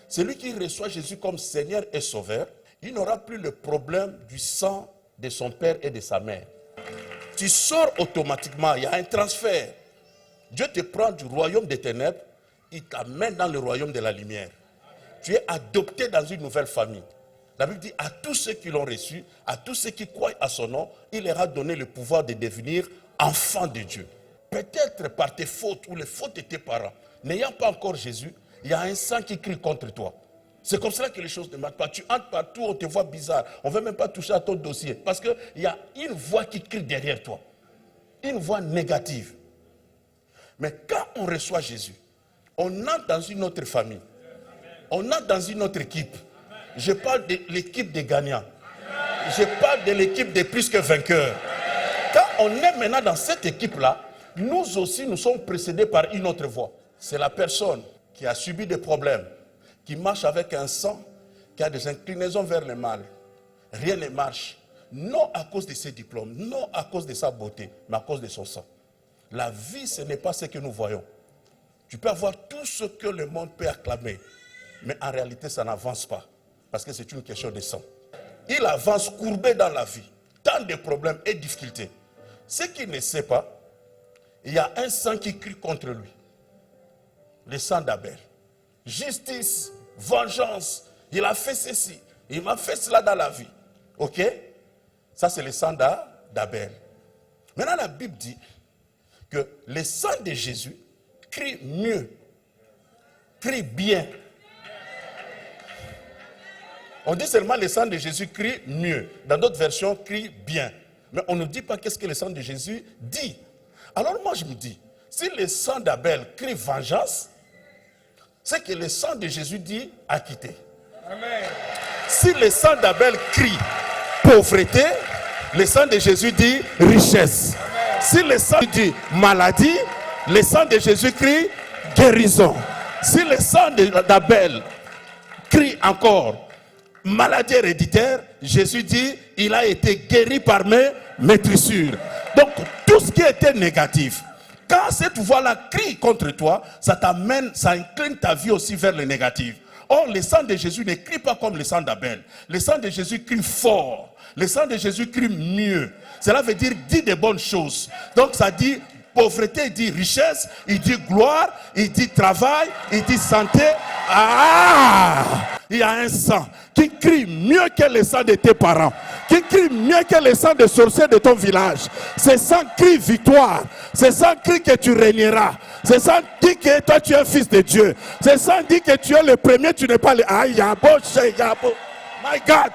celui qui reçoit Jésus comme Seigneur et Sauveur, il n'aura plus le problème du sang de son père et de sa mère. Tu sors automatiquement, il y a un transfert. Dieu te prend du royaume des ténèbres, il t'amène dans le royaume de la lumière. Tu es adopté dans une nouvelle famille. La Bible dit à tous ceux qui l'ont reçu, à tous ceux qui croient à son nom, il leur a donné le pouvoir de devenir enfants de Dieu. Peut-être par tes fautes ou les fautes de tes parents, n'ayant pas encore Jésus, il y a un sang qui crie contre toi. C'est comme cela que les choses ne marchent pas. Tu entres partout, on te voit bizarre. On ne veut même pas toucher à ton dossier. Parce qu'il y a une voix qui crie derrière toi. Une voix négative. Mais quand on reçoit Jésus, on entre dans une autre famille. On entre dans une autre équipe. Je parle de l'équipe des gagnants. Je parle de l'équipe des plus que vainqueurs. Quand on est maintenant dans cette équipe-là, nous aussi, nous sommes précédés par une autre voie. C'est la personne qui a subi des problèmes, qui marche avec un sang, qui a des inclinaisons vers le mal. Rien ne marche. Non à cause de ses diplômes, non à cause de sa beauté, mais à cause de son sang. La vie, ce n'est pas ce que nous voyons. Tu peux avoir tout ce que le monde peut acclamer, mais en réalité, ça n'avance pas, parce que c'est une question de sang. Il avance courbé dans la vie, tant de problèmes et difficultés. Ce qu'il ne sait pas, il y a un sang qui crie contre lui. Le sang d'Abel. Justice, vengeance, il a fait ceci, il m'a fait cela dans la vie. Ok? Ça, c'est le sang d'Abel. Maintenant, la Bible dit que le sang de Jésus crie mieux, crie bien. On dit seulement le sang de Jésus crie mieux. Dans d'autres versions, crie bien. Mais on ne dit pas qu'est-ce que le sang de Jésus dit. Alors moi, je me dis, si le sang d'Abel crie vengeance, c'est que le sang de Jésus dit acquitter. Amen. Si le sang d'Abel crie pauvreté, le sang de Jésus dit richesse. Amen. Si le sang dit maladie, le sang de Jésus crie guérison. Si le sang d'Abel crie encore maladie héréditaire, Jésus dit il a été guéri par mes maîtrissures. Donc tout ce qui était négatif, quand cette voix-là crie contre toi, ça t'amène, ça incline ta vie aussi vers le négatif. Or, le sang de Jésus ne crie pas comme le sang d'Abel. Le sang de Jésus crie fort. Le sang de Jésus crie mieux. Cela veut dire dit de bonnes choses. Donc ça dit pauvreté, il dit richesse, il dit gloire, il dit travail, il dit santé. Ah! Il y a un sang qui crie mieux que le sang de tes parents, qui crie mieux que le sang des sorciers de ton village. Ce sang crie victoire. Ce sang crie que tu régneras. Ce sang dit que toi tu es fils de Dieu. Ce sang dit que tu es le premier, tu n'es pas le... Aïe, yabo, yabo. My God.